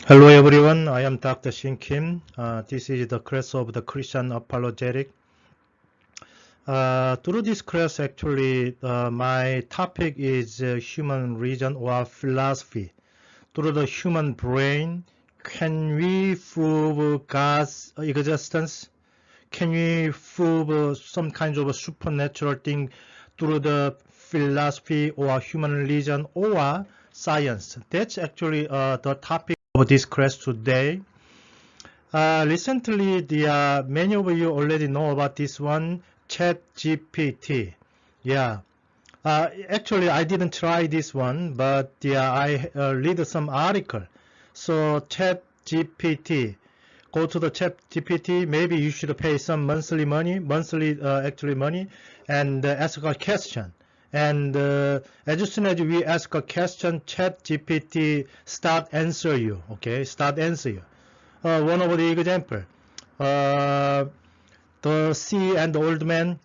Hello everyone, I am Dr. Shin Kim. This is the class of the Christian Apologetic. Through this class, actually, my topic is human reason or philosophy. Through the human brain, can we prove God's existence? Can we prove some kind of a supernatural thing through the philosophy or human reason or science? That's actually the topic of this class today. Recently, many of you already know about this one, ChatGPT. Yeah. Actually, I didn't try this one, but I read some article. So ChatGPT, go to the ChatGPT. Maybe you should pay some monthly actually money, and ask a question. And as soon as we ask a question, ChatGPT start answer you. Okay, start answer you. One of the example, uh, the Sea and the Old Man.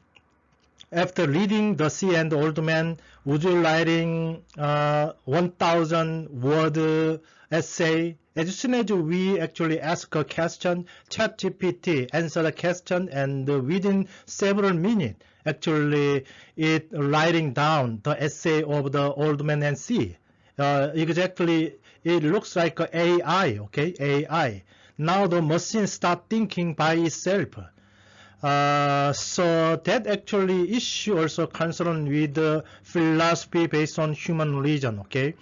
After reading the Sea and the Old Man, would you writing 1,000 word essay? As soon as we actually ask a question, ChatGPT answer the question, and within several minutes, actually it writing down the essay of the Old Man and Sea. Exactly, it looks like a AI. Okay, AI. Now the machine start thinking by itself. So that actually issue also concerned with the philosophy based on human reason. Okay,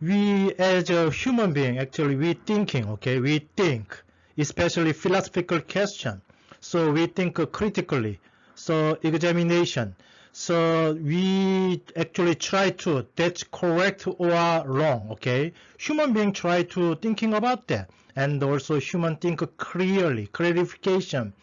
we as a human being actually we thinking. Okay, we think, especially philosophical question. So we think critically. So examination. So we actually try to that's correct or wrong. Okay, human being try to thinking about that, and also human think clearly, clarification.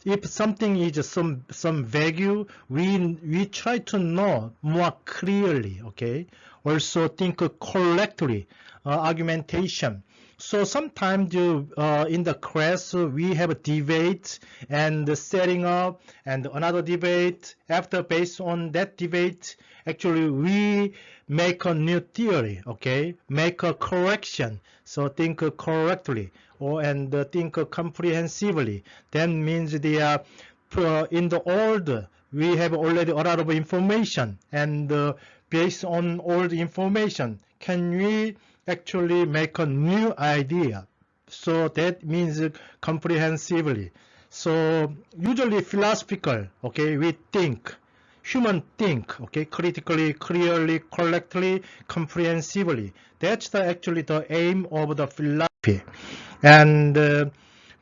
If something is some value, we try to know more clearly. Okay, also think correctly, argumentation. So sometimes in the class we have a debate and setting up and another debate. After based on that debate, actually we make a new theory. Okay, make a correction. So think correctly and think comprehensively. That means in the old we have already a lot of information, and based on old information, can we actually make a new idea? So that means comprehensively. So usually philosophical, okay, we think, human think, okay, critically, clearly, correctly, comprehensively. That's actually the aim of the philosophy. And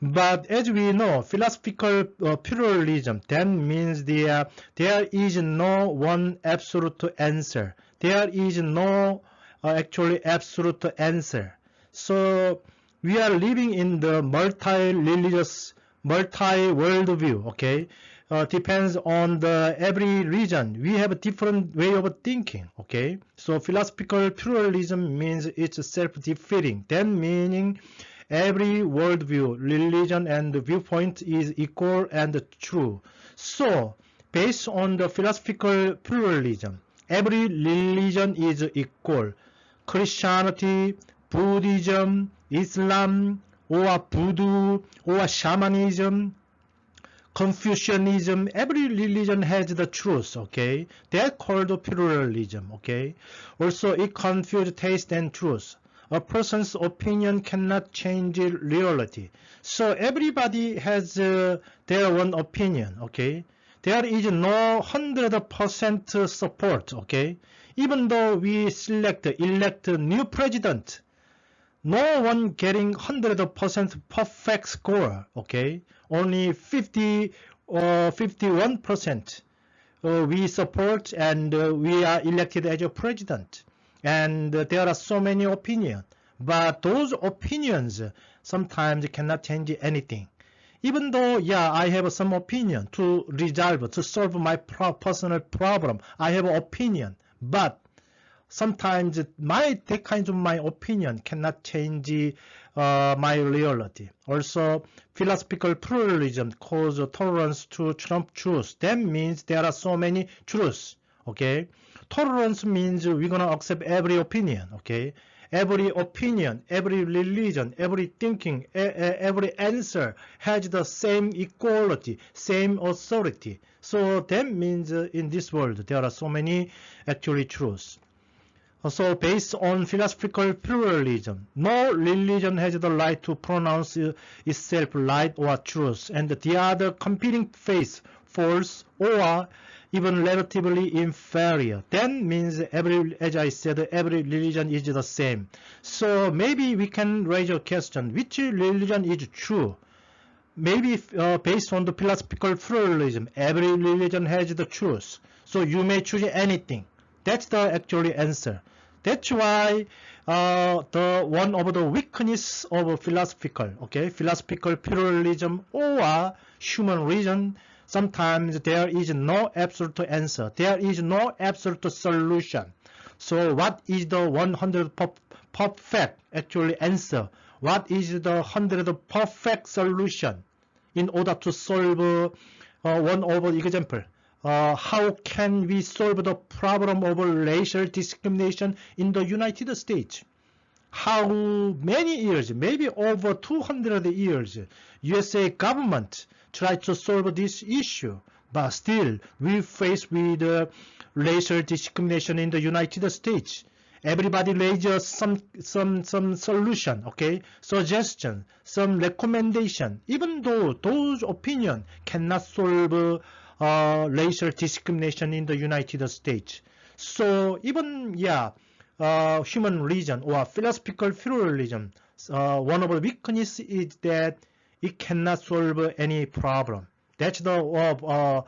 but as we know, philosophical pluralism, that means there is no one absolute answer. There is no actually absolute answer. So we are living in the multi-religious, multi-worldview. Okay, depends on the every region. We have a different way of thinking. Okay, so philosophical pluralism means it's self-defeating. That meaning every worldview, religion, and viewpoint is equal and true. So, based on the philosophical pluralism, every religion is equal. Christianity, Buddhism, Islam, or Voodoo, or shamanism, Confucianism, every religion has the truth. Okay, they're called pluralism. Okay, also it confuses taste and truth. A person's opinion cannot change reality. So everybody has their own opinion. Okay, there is no 100% support. Okay, even though we elect a new president, no one getting 100% perfect score. Okay, only 50 or 51% we support, and we are elected as a president. And there are so many opinions, but those opinions sometimes cannot change anything. Even though, yeah, I have some opinion to solve my personal problem, I have an opinion, but sometimes that kind of my opinion cannot change my reality. Also, philosophical pluralism causes tolerance to trump truth. That means there are so many truths. Okay, tolerance means we're gonna accept every opinion. Okay, every opinion, every religion, every thinking, every answer has the same equality, same authority. So that means in this world there are so many actually truths. So based on philosophical pluralism, no religion has the right to pronounce itself right or truth, and the other competing faith false or even relatively inferior. That means as I said, every religion is the same. So maybe we can raise a question, which religion is true? Maybe based on the philosophical pluralism, every religion has the truth. So you may choose anything. That's the actual answer. That's why the one of the weakness of philosophical pluralism or human reason, sometimes there is no absolute answer. There is no absolute solution. So what is the 100 perfect actually answer? What is the 100 perfect solution in order to solve one of the example? How can we solve the problem of racial discrimination in the United States? How many years, maybe over 200 years, USA government tried to solve this issue, but still we face with racial discrimination in the United States. Everybody raises some solution, suggestion, some recommendation, even though those opinions cannot solve racial discrimination in the United States. So even human reason or philosophical pluralism, one of the weaknesses is that it cannot solve any problem. That's the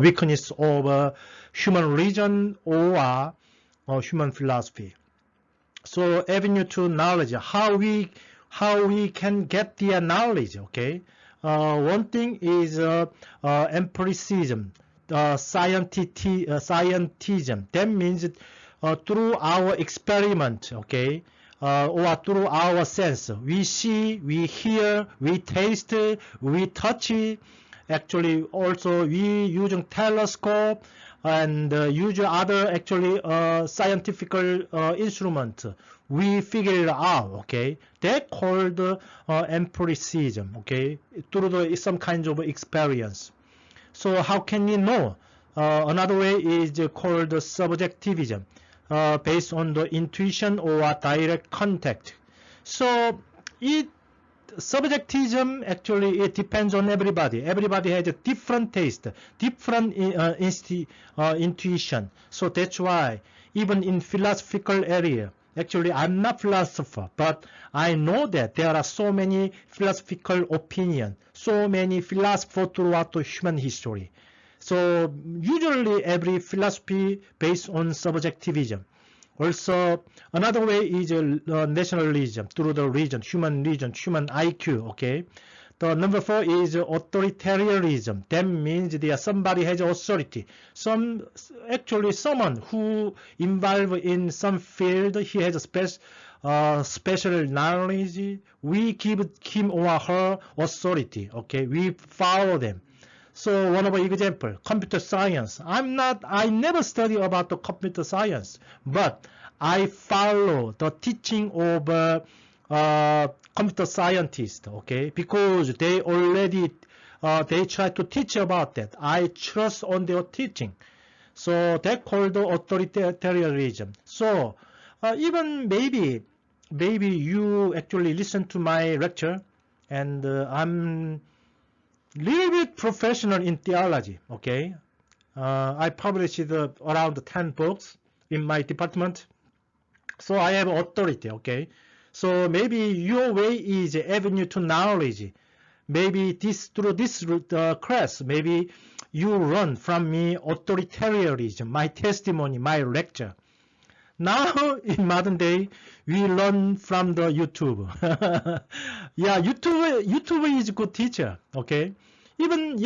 weakness of human reason or human philosophy. So avenue to knowledge, how we can get the knowledge. One thing is empiricism, scientism. That means through our experiment, or through our sense, we see, we hear, we taste, we touch. Actually, also we using telescope and use other scientific instrument. We figure it out, That called empiricism, through some kind of experience. So how can we know? Another way is called subjectivism, based on the intuition or direct contact. So subjectivism actually it depends on everybody. Everybody has a different taste, different intuition. So that's why even in philosophical area, actually I'm not philosopher, but I know that there are so many philosophical opinions, so many philosophers throughout the human history. So usually every philosophy based on subjectivism. Also, another way is nationalism through the region, human IQ, The number 4 is authoritarianism. That means somebody has authority. Someone who involved in some field, he has a special knowledge. We give him or her authority, We follow them. So one of the example, computer science. I never study about the computer science, but I follow the teaching of computer scientists, because they already they try to teach about that. I trust on their teaching. So that's called authoritarianism. So even maybe you actually listen to my lecture, and I'm little bit professional in theology, I published around 10 books in my department, so I have authority, So maybe your way is avenue to knowledge. Maybe through this class, maybe you learn from me authoritarianism, my testimony, my lecture. Now, in modern day, we learn from the YouTube. YouTube is a good teacher, Even,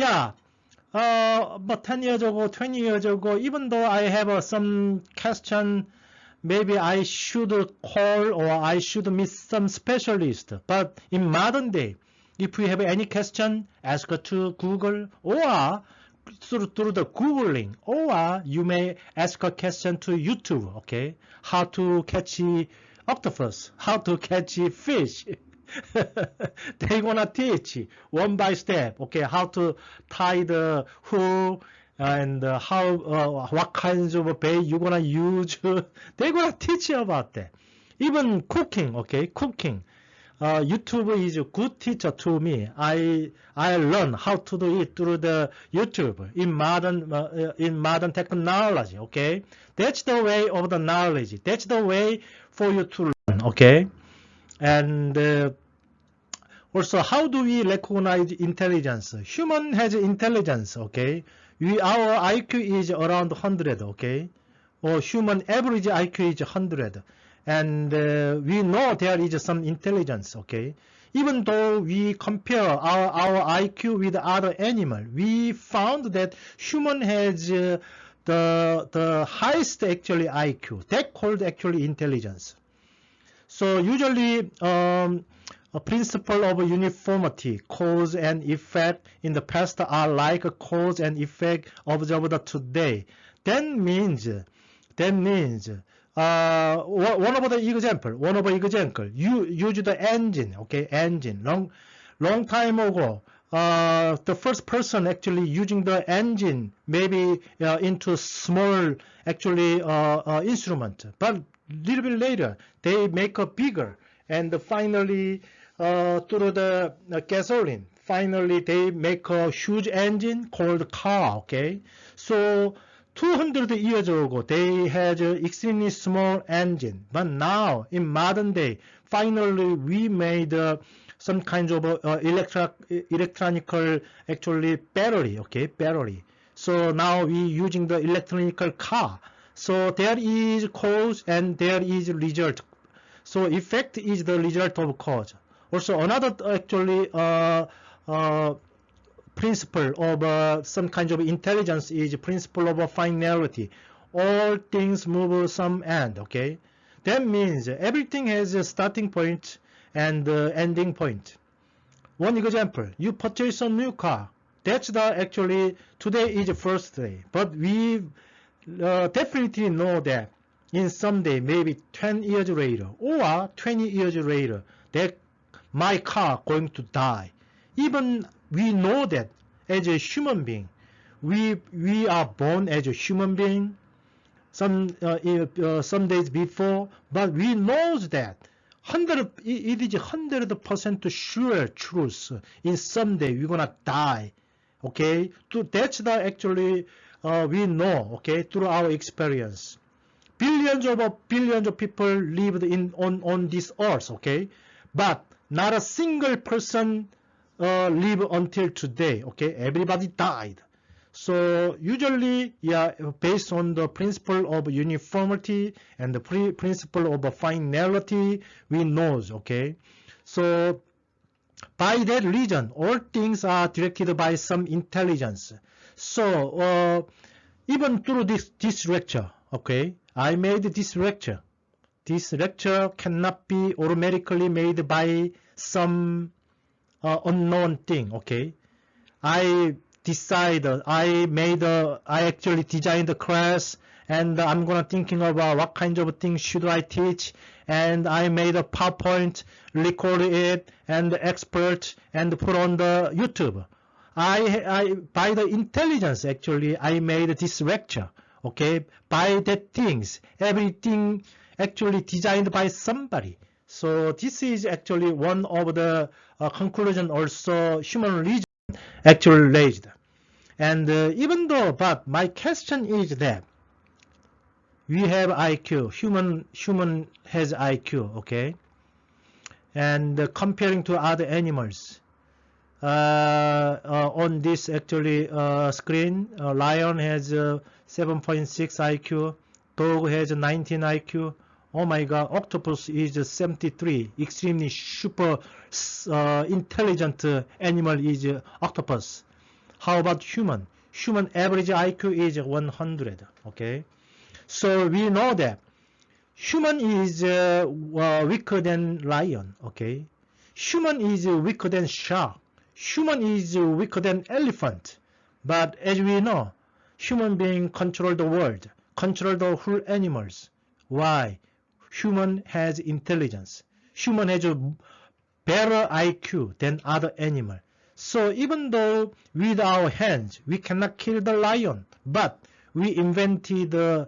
but 10 years ago, 20 years ago, even though I have some question, maybe I should call or I should meet some specialist. But in modern day, if we have any question, ask to Google or through the Googling, or you may ask a question to YouTube, okay? How to catch octopus, how to catch fish. They're gonna teach one by step, okay? How to tie the hook and what kinds of bait you're gonna use. They're gonna teach you about that. Even cooking, okay? Cooking. YouTube is a good teacher to me. I learn how to do it through the YouTube in modern technology. Okay, that's the way of the knowledge. That's the way for you to learn. Okay, and also, how do we recognize intelligence? Human has intelligence. Okay, our IQ is around 100. Okay, or human average IQ is 100. And we know there is some intelligence, okay? Even though we compare our IQ with other animal, we found that human has the highest actually IQ. That called actually intelligence. So usually a principle of uniformity, cause and effect in the past are like a cause and effect observed today. That means one of the example, you use the engine, okay, engine. Long time ago, the first person actually using the engine maybe into small actually instrument, but little bit later they make a bigger, and finally through the gasoline, finally they make a huge engine called car, okay. So 200 years ago, they had an extremely small engine, but now in modern day, finally we made some kind of electronical actually battery, okay, battery. So now we using the electronical car. So there is cause and there is result. So effect is the result of cause. Also another actually principle of some kind of intelligence is principle of finality. All things move some end, okay? That means everything has a starting point and ending point. One example, you purchase a new car. That's the actually, today is the first day. But we definitely know that in someday, maybe 10 years later or 20 years later, that my car going to die. Even we know that as a human being, we are born as a human being some days before, but we knows that it is 100% sure truth. In someday we're gonna die. Okay, that's the actually we know. Okay, through our experience. Billions of people lived on this earth. Okay, but not a single person live until today. Okay, everybody died. So usually, yeah, based on the principle of uniformity and the principle of finality, we know. Okay, so by that reason, all things are directed by some intelligence. So even through this lecture, okay, I made this lecture. This lecture cannot be automatically made by some unknown thing, okay. I actually designed the class, and I'm gonna thinking about what kind of things should I teach, and I made a PowerPoint, recorded it, and export, and put on the YouTube. By the intelligence, actually, I made this lecture, okay. By that things, everything actually designed by somebody. So this is actually one of the conclusion also human religion actually raised. And even though, but my question is that we have IQ, human has IQ, okay? And comparing to other animals, on this actually screen, lion has 7.6 IQ, dog has 19 IQ. Oh my god, octopus is 73, extremely super intelligent animal is octopus. How about human? Human average IQ is 100, okay? So we know that human is weaker than lion, okay? Human is weaker than shark. Human is weaker than elephant. But as we know, human beings control the world, control the whole animals. Why? Human has intelligence. Human has a better IQ than other animal. So even though with our hands we cannot kill the lion, but we invented a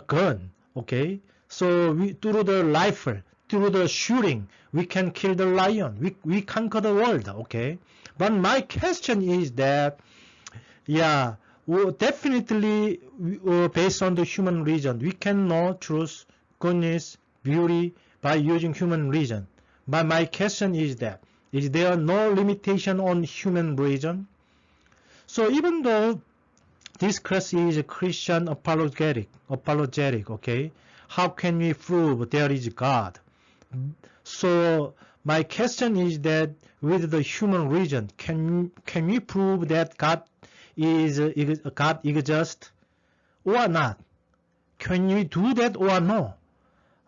gun, okay? So through the rifle, through the shooting, we can kill the lion. We conquer the world, okay? But my question is that, yeah, well, definitely based on the human reason, we can know truth, goodness, beauty by using human reason. But my question is that, is there no limitation on human reason? So even though this class is a Christian apologetic, okay, how can we prove there is God? So my question is that with the human reason, can we prove that God exists or not? Can we do that or no?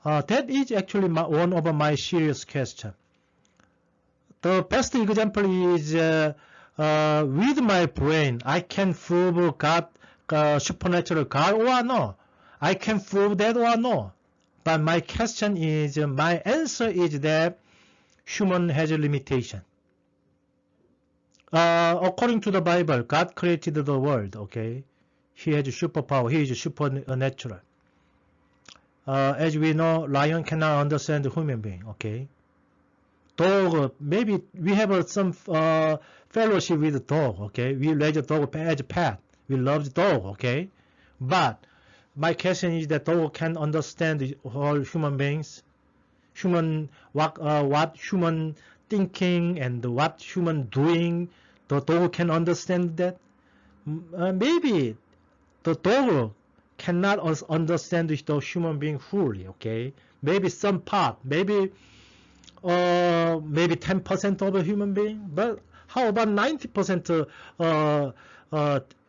That is actually one of my serious questions. The best example is with my brain, I can prove God, supernatural God or no. I can prove that or no. But my question is, my answer is that human has a limitation. According to the Bible, God created the world, okay? He has a superpower. He is supernatural. As we know, lion cannot understand the human being, okay? Dog, maybe we have some fellowship with the dog, okay? We raise a dog as a pet. We love the dog, okay? But my question is that dog can understand all human beings, what human thinking and what human doing. The dog can understand that. Maybe the dog cannot understand the human being fully, okay? Maybe some part, maybe 10% of a human being, but how about 90%?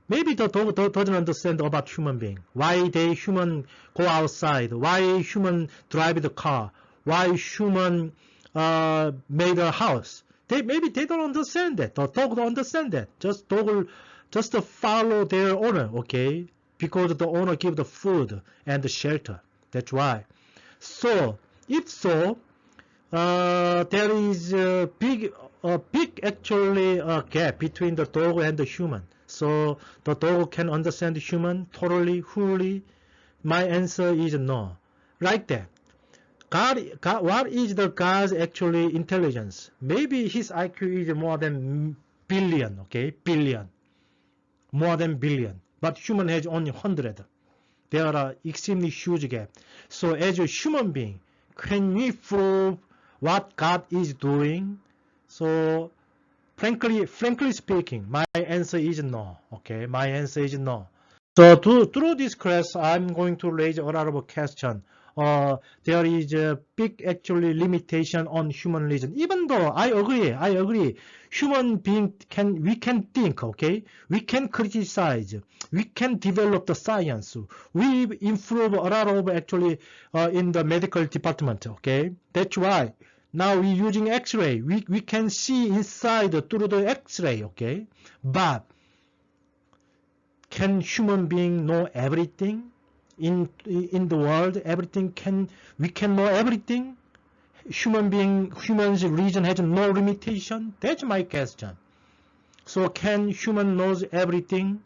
Maybe the dog doesn't understand about human being. Why human go outside? Why human drive the car? Why human made a house? Maybe they don't understand that. The dog don't understand that. Just follow their owner, okay? Because the owner give the food and the shelter. That's why. So if so, there is a big actually gap between the dog and the human. So the dog can understand the human totally, fully. My answer is no. Like that. God, what is the God's actually intelligence? Maybe his IQ is more than billion, okay? Billion. More than billion. But human has only 100. There are extremely huge gap. So as a human being, can we prove what God is doing? So frankly speaking, my answer is no. Okay, my answer is no. So through this class, I'm going to raise a lot of questions. There is a big actually limitation on human reason. Even though I agree, human being we can think, okay? We can criticize, we can develop the science. We improve a lot of actually in the medical department, okay? That's why now we're using X-ray. We can see inside through the X-ray, okay? But can human being know everything? In the world, we can know everything. Human's reason has no limitation. That's my question. So can human knows everything?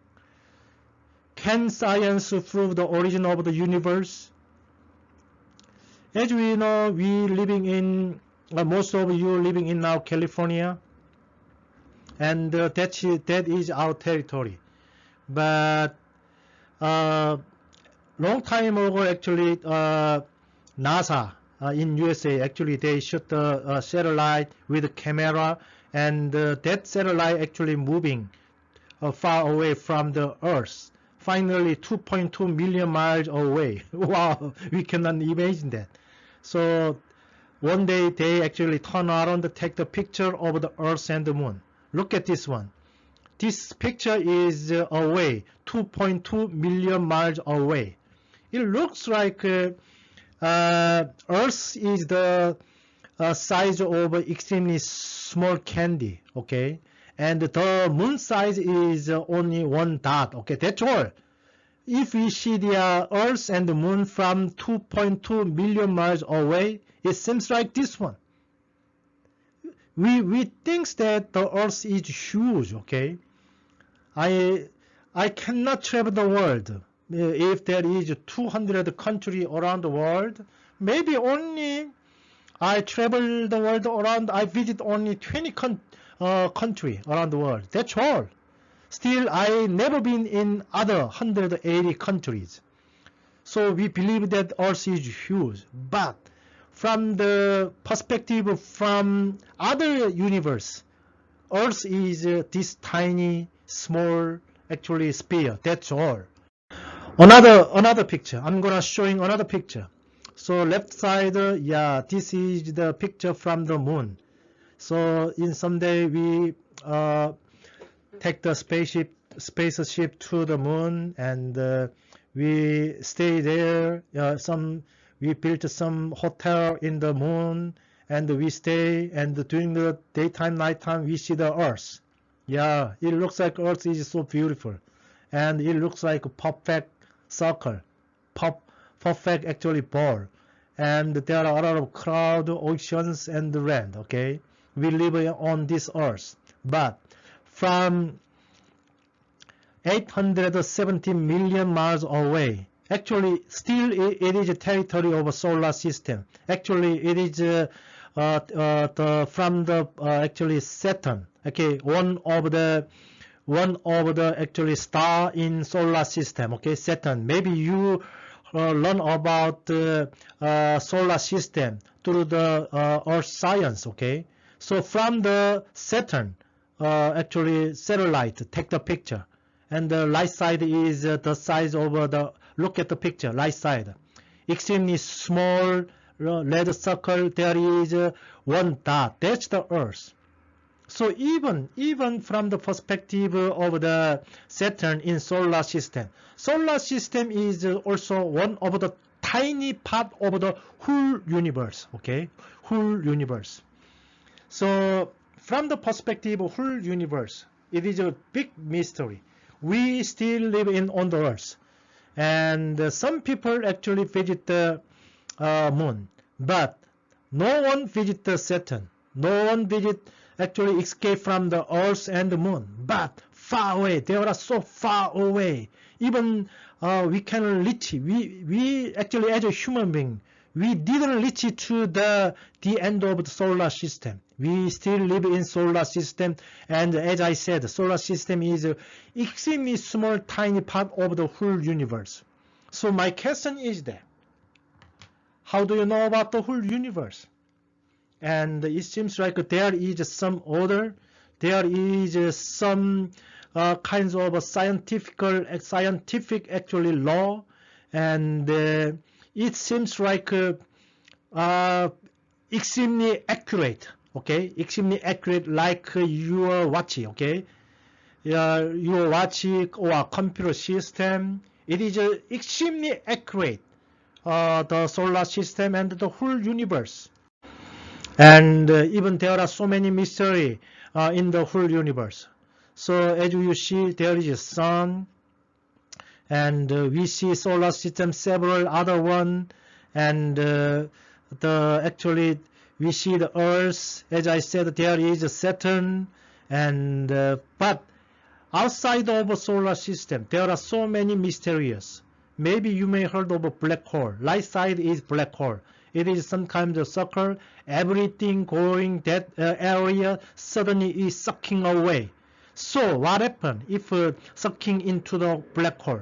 Can science prove the origin of the universe? As we know, we living in most of you living in now California, and that is our territory. But long time ago, actually, NASA in USA, actually, they shot the satellite with a camera, and that satellite actually moving far away from the Earth. Finally, 2.2 million miles away. Wow, we cannot imagine that. So one day they actually turn around to take the picture of the Earth and the Moon. Look at this one. This picture is away, 2.2 million miles away. It looks like Earth is the size of extremely small candy, okay? and the moon size is only one dot. Okay, that's all. If we see the Earth and the moon from 2.2 million miles away, it seems like this one. We think that the Earth is huge. Okay, I cannot travel the world. If there is 200 countries around the world, maybe only I travel the world around. I visit only 20 countries around the world. That's all. Still, I never been in other 180 countries. So we believe that Earth is huge. But from the perspective from other universe, Earth is this tiny, small, actually sphere. That's all. Another picture. I'm gonna showing another picture. So left side, yeah, this is the picture from the moon. So in someday we take the spaceship to the moon, and we stay there. We built some hotel in the moon, and we stay. And during the daytime, nighttime, we see the Earth. Yeah, it looks like Earth is so beautiful, and it looks like a perfect circle, perfect actually ball. And there are a lot of cloud, oceans, and rain. Okay, we live on this Earth, but from 870 million miles away. Actually, still it is a territory of a solar system. Actually, it is from the actually Saturn. Okay, one of the actually star in solar system. Okay, Saturn. Maybe you learn about solar system through the Earth science. Okay, so from the Saturn, actually satellite take the picture, and the right side is the size of the, look at the picture, right side, extremely small red circle. There is one dot. That's the Earth. So even from the perspective of the Saturn in solar system is also one of the tiny part of the whole universe. Okay, whole universe. So from the perspective of whole universe, it is a big mystery. We still live on the Earth, and some people actually visit the moon, but no one visit the Saturn. No one visit actually escape from the Earth and the moon, but far away. They are so far away. Even we can reach. We actually, as a human being, we didn't reach to the end of the solar system. We still live in solar system, and as I said, the solar system is an extremely small, tiny part of the whole universe. So my question is that, how do you know about the whole universe? And it seems like there is some order, there is some kinds of scientific actually law, and it seems like extremely accurate. Okay, extremely accurate, like your watch. Okay, your watch or computer system. It is extremely accurate. The solar system and the whole universe. And even there are so many mysteries in the whole universe. So as you see, there is a sun, and we see solar system, several other one, and actually we see the Earth. As I said, there is a Saturn, and but outside of a solar system, there are so many mysterious. Maybe you may heard of a black hole. Right side is black hole. It is some kind of circle. Everything going that area suddenly is sucking away. So what happened if sucking into the black hole?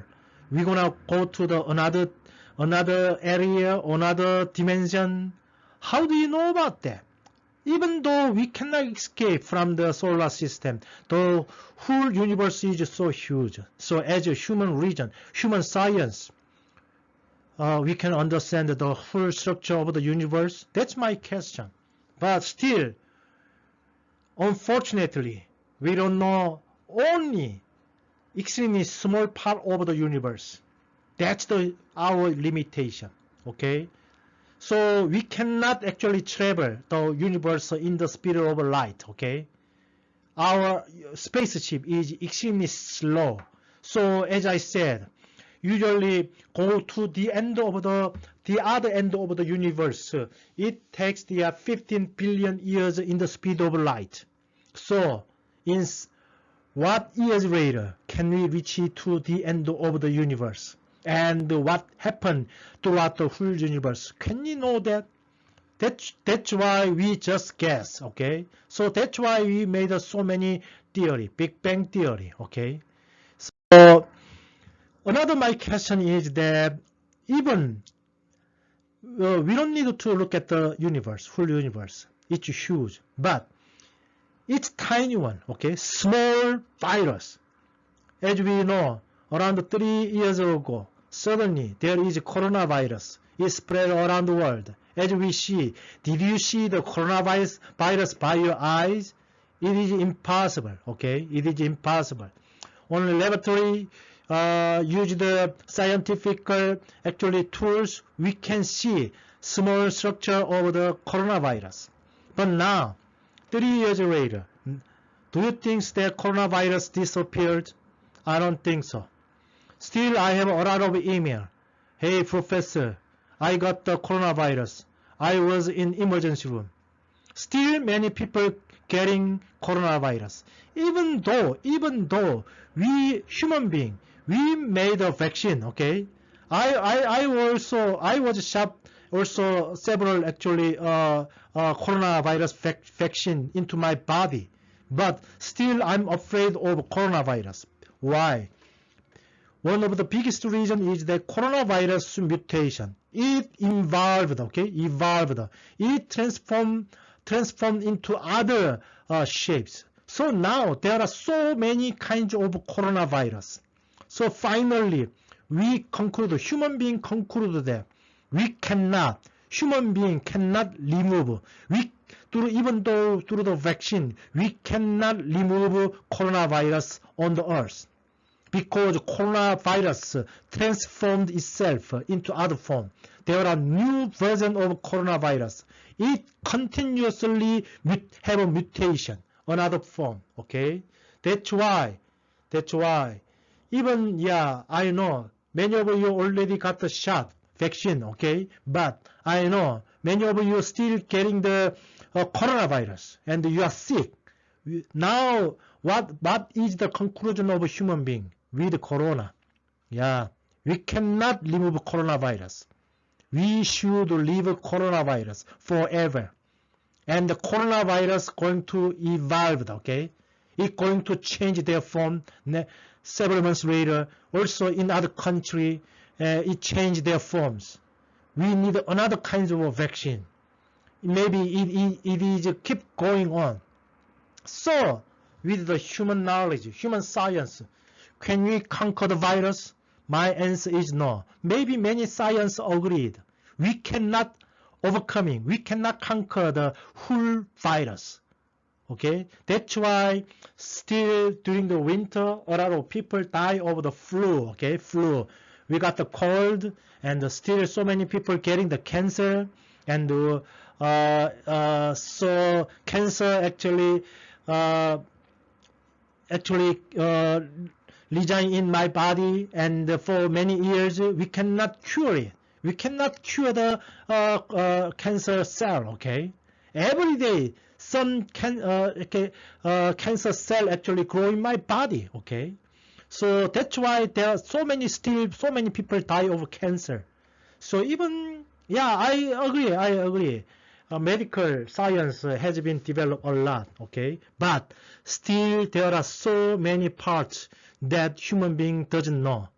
We're gonna go to the another area, another dimension. How do you know about that? Even though we cannot escape from the solar system, the whole universe is so huge. So as a human region, human science, we can understand the whole structure of the universe. That's my question. But still, unfortunately, we don't know only extremely small part of the universe. That's our limitation. Okay? So we cannot actually travel the universe in the speed of light. Okay? our spaceship is extremely slow. So as I said, usually go to the end of the other end of the universe. It takes the 15 billion years in the speed of light. So in what years later can we reach to the end of the universe? And what happened throughout the whole universe? Can you know that? That's why we just guess, okay? So that's why we made so many theory, Big Bang theory, okay? So another my question is that even we don't need to look at the universe, full universe. It's huge, but it's tiny one, okay? Small virus. As we know, around 3 years ago, suddenly there is coronavirus. It spread around the world. As we see, did you see the coronavirus by your eyes? It is impossible, okay? It is impossible. Only laboratory use the scientific actually tools, we can see small structure of the coronavirus. But now, 3 years later, do you think that coronavirus disappeared? I don't think so. Still, I have a lot of email. Hey, professor, I got the coronavirus. I was in emergency room. Still, many people getting coronavirus. Even though we human being, we made a vaccine. Okay, I was shot also several actually coronavirus vaccine into my body, but still I'm afraid of coronavirus. Why? One of the biggest reason is the coronavirus mutation. It evolved, okay? It transformed into other shapes. So now there are so many kinds of coronavirus. So finally, human being conclude that human being cannot remove, even though through the vaccine, we cannot remove coronavirus on the earth. Because coronavirus transformed itself into other form. There are new version of coronavirus. It continuously have a mutation, another form. Okay, that's why. Even I know many of you already got the shot vaccine. Okay, but I know many of you still getting the coronavirus and you are sick. Now, what is the conclusion of a human being with corona? We cannot remove coronavirus. We should leave coronavirus forever. And the coronavirus going to evolve, okay? It's going to change their form several months later. Also in other country, it changed their forms. We need another kind of vaccine. Maybe it is keep going on. So, with the human knowledge, human science, can we conquer the virus? My answer is no. Maybe many science agreed. We cannot we cannot conquer the whole virus. Okay? That's why still during the winter, a lot of people die of the flu. Okay? Flu. We got the cold and still so many people getting the cancer and so cancer actually reside in my body, and for many years we cannot cure it. We cannot cure the cancer cell. Okay, every day some cancer cell actually grow in my body. Okay, so that's why there are so many people die of cancer. So even I agree. Medical science has been developed a lot, okay? But still there are so many parts that human being doesn't know.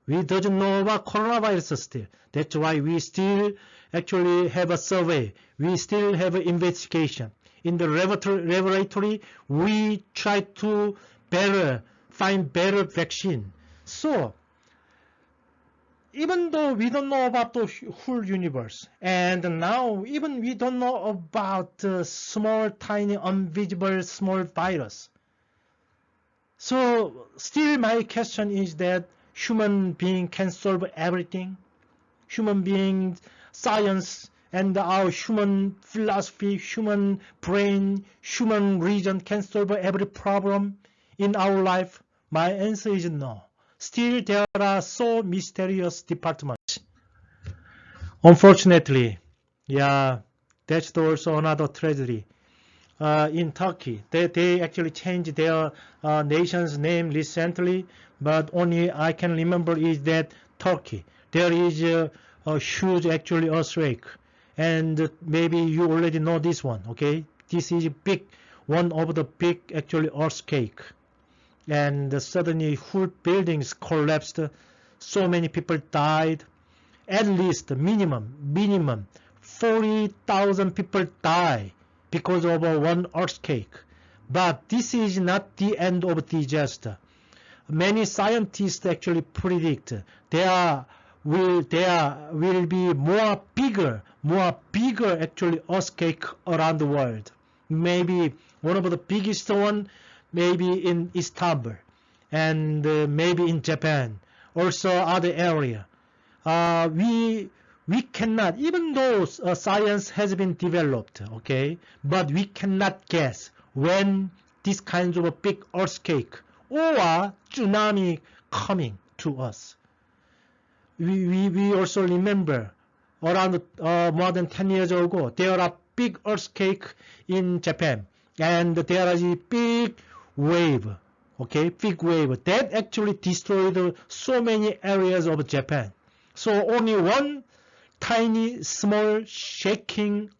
We doesn't know about coronavirus still. That's why we still actually have a survey. We still have an investigation. In the laboratory, we try to find better vaccine. So, even though we don't know about the whole universe, and now even we don't know about the small, tiny, invisible, small virus. So still my question is that human being can solve everything. Human being, science and our human philosophy, human brain, human reason can solve every problem in our life? My answer is no. Still, there are so mysterious departments. Unfortunately, yeah, that's also another tragedy. In Turkey, they actually changed their nation's name recently, but only I can remember is that Turkey. There is a huge actually earthquake, and maybe you already know this one. Okay, this is big, one of the big actually earthquake, and suddenly whole buildings collapsed. So many people died. At least minimum 40,000 people die because of one earthquake. But this is not the end of disaster. Many scientists actually predict there will be more bigger actually earthquake around the world. Maybe one of the biggest one, maybe in Istanbul, and maybe in Japan, also other area. We cannot, even though science has been developed, okay, but we cannot guess when this kind of a big earthquake or tsunami coming to us. We also remember around more than 10 years ago, there are big earthquake in Japan, and there is a big wave, okay, big wave that actually destroyed so many areas of Japan. So only one tiny small shaking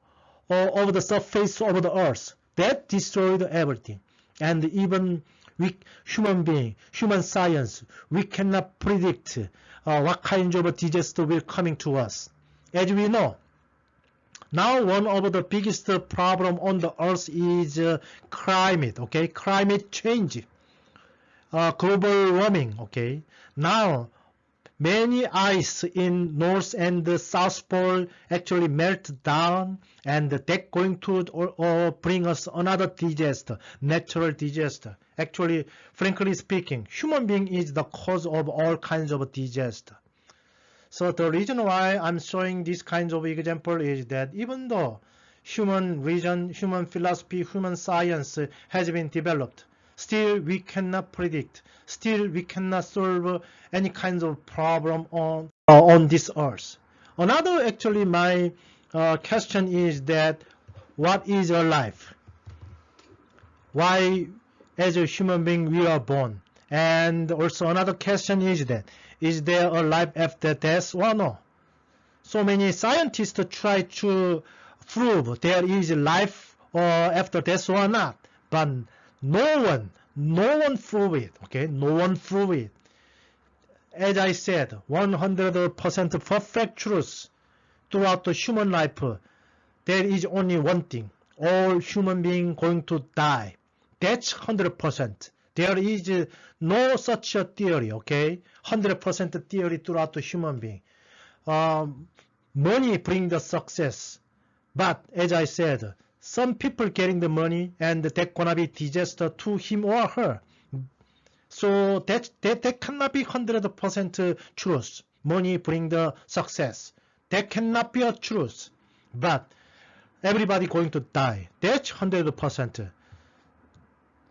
of the surface of the earth that destroyed everything. And even we human science, we cannot predict what kind of a disaster will coming to us. As we know, now one of the biggest problem on the earth is climate, okay, climate change, global warming, okay. Now many ice in North and the South Pole actually melt down, and that's going to bring us another disaster, natural disaster. Actually, frankly speaking, human being is the cause of all kinds of disaster. So the reason why I'm showing this kind of example is that even though human reason, human philosophy, human science has been developed, still we cannot predict, still we cannot solve any kinds of problem on this earth. Another actually my question is that what is our life? Why as a human being we are born? And also another question is that is there a life after death or no? So many scientists try to prove there is life after death or not, but no one prove it, okay? No one prove it. As I said, 100% perfect truth throughout the human life. There is only one thing. All human beings going to die. That's 100%. There is no such a theory, okay? 100% theory throughout the human being. Money bring the success. But as I said, some people getting the money and that gonna be disaster to him or her. So that cannot be 100% truth. Money bring the success. That cannot be a truth. But everybody going to die. That's 100%.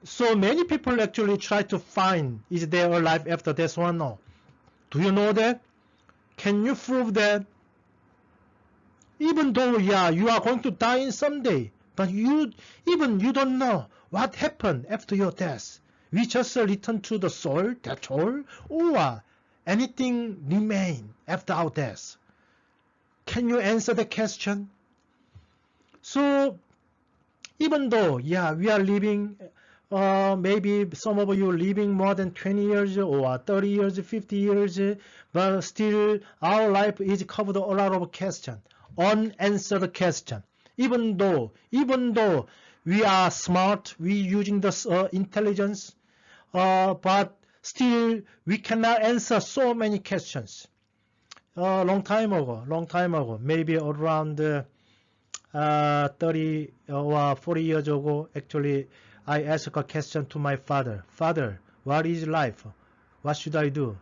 So many people actually try to find is there a life after death or no. Do you know that? Can you prove that? Even though, yeah, you are going to die in someday, but you don't know what happened after your death. We just return to the soul, that's all, or anything remain after our death. Can you answer the question? So, even though, yeah, we are living, maybe some of you living more than 20 years or 30 years, 50 years, but still our life is covered a lot of questions. Unanswered question. Even though we are smart, we using the intelligence, but still we cannot answer so many questions. Long time ago, maybe around 30 or 40 years ago, actually, I asked a question to my father. Father, what is life? What should I do?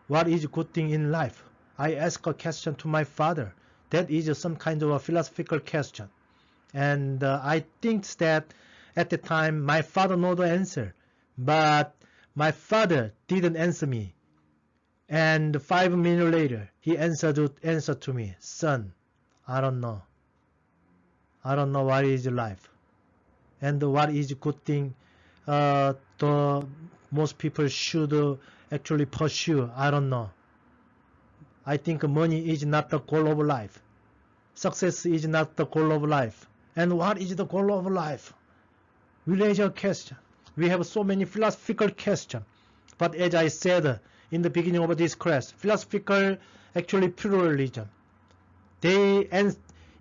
What is good thing in life? I asked a question to my father. That is some kind of a philosophical question. And I think that at the time my father know the answer, but my father didn't answer me. And 5 minutes later, he answered to me, son, I don't know. I don't know what is life and what is good thing the most people should actually pursue. I don't know. I think money is not the goal of life. Success is not the goal of life. And what is the goal of life? We raise a question. We have so many philosophical questions. But as I said in the beginning of this class, philosophical actually pluralism. And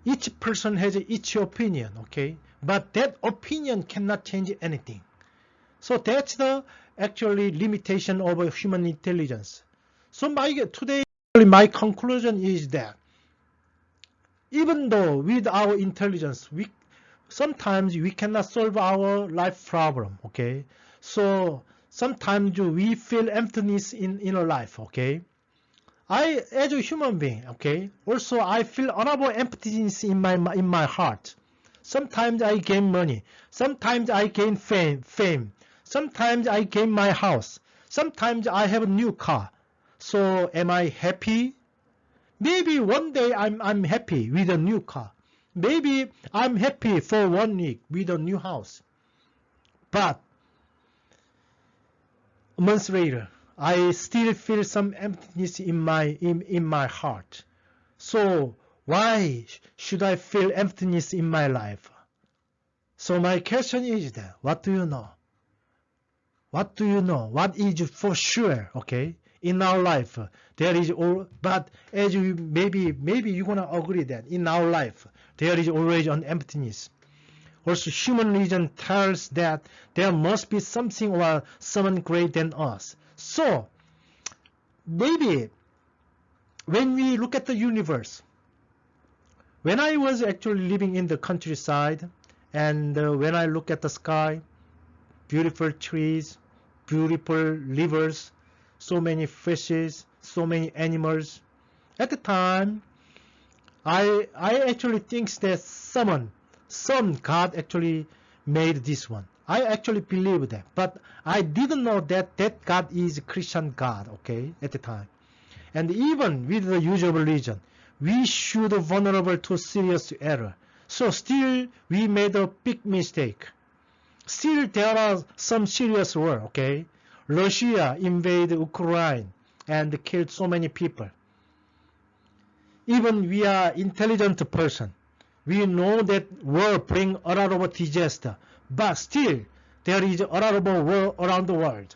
each person has each opinion, okay? But that opinion cannot change anything. So that's the actually limitation of human intelligence. So today my conclusion is that even though with our intelligence, sometimes we cannot solve our life problem, okay? So sometimes we feel emptiness in our life, okay? As a human being, okay, also I feel honorable emptiness in my heart. Sometimes I gain money. Sometimes I gain fame. Sometimes I gain my house. Sometimes I have a new car. So am I happy? Maybe one day I'm happy with a new car. Maybe I'm happy for 1 week with a new house. But months later, I still feel some emptiness in my heart. So why should I feel emptiness in my life? So my question is that, what do you know? What do you know? What is for sure, okay? In our life, there is all, but as you maybe you're gonna agree that in our life there is always an emptiness. Also, human reason tells that there must be something or someone greater than us. So maybe when we look at the universe, when I was actually living in the countryside, and when I look at the sky, beautiful trees, beautiful rivers, so many fishes, so many animals. At the time, I actually think that some God actually made this one. I actually believe that, but I didn't know that God is Christian God, okay, at the time. And even with the usual religion, we should be vulnerable to serious error. So still, we made a big mistake. Still, there are some serious war, okay? Russia invaded Ukraine and killed so many people. Even we are intelligent person. We know that war bring a lot of disaster, but still there is a lot of war around the world.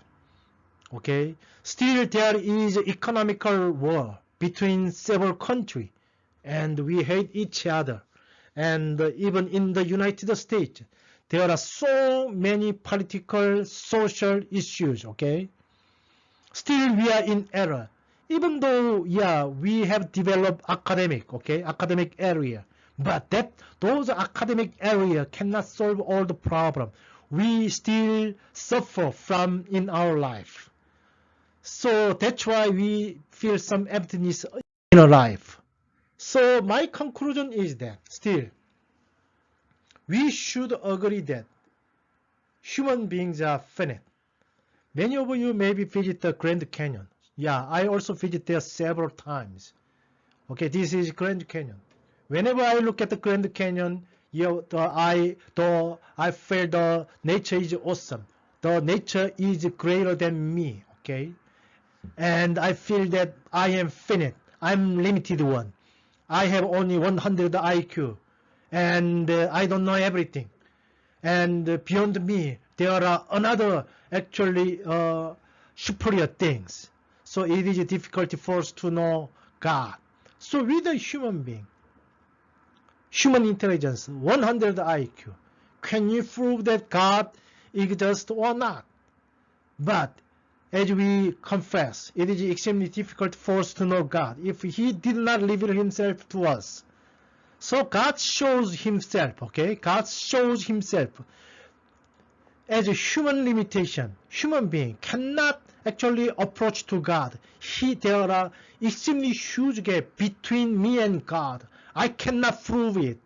Okay? Still there is economical war between several countries, and we hate each other. And even in the United States, there are so many political, social issues, okay? Still we are in error. Even though, yeah, we have developed academic area, but those academic area cannot solve all the problem. We still suffer from in our life. So that's why we feel some emptiness in our life. So my conclusion is that still, we should agree that human beings are finite. Many of you maybe visit the Grand Canyon. Yeah, I also visit there several times. Okay, this is Grand Canyon. Whenever I look at the Grand Canyon, I feel the nature is awesome. The nature is greater than me. Okay, and I feel that I am finite. I'm limited one. I have only 100 IQ, and I don't know everything. And beyond me, there are another actually superior things. So it is difficult for us to know God. So with a human being, human intelligence, 100 IQ, can you prove that God exists or not? But as we confess, it is extremely difficult for us to know God if He did not reveal Himself to us. So God shows Himself, okay? God shows Himself as a human limitation. Human being cannot actually approach to God. There are extremely huge gap between me and God. I cannot prove it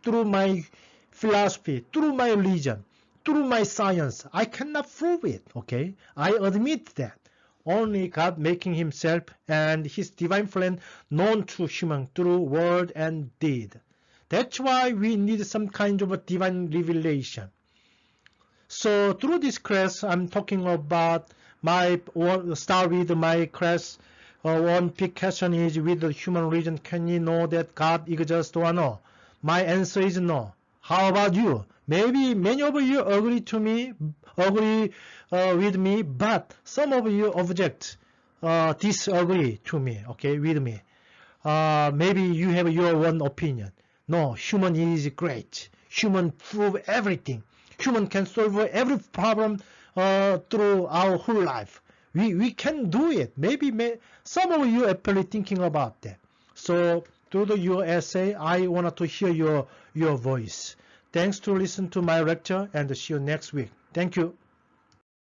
through my philosophy, through my religion, through my science. I cannot prove it, okay? I admit that. Only God making himself and his divine plan known to human through word and deed. That's why we need some kind of a divine revelation. So through this class, I'm talking about start with my class. One big question is, with the human religion, can you know that God exists or no? My answer is no. How about you? Maybe many of you agree with me, but some of you disagree to me, okay, with me. Maybe you have your own opinion. No, human is great. Human prove everything. Human can solve every problem through our whole life. We can do it. Maybe some of you actually thinking about that. So through your essay, I wanted to hear your voice. Thanks to listen to my lecture, and see you next week. Thank you.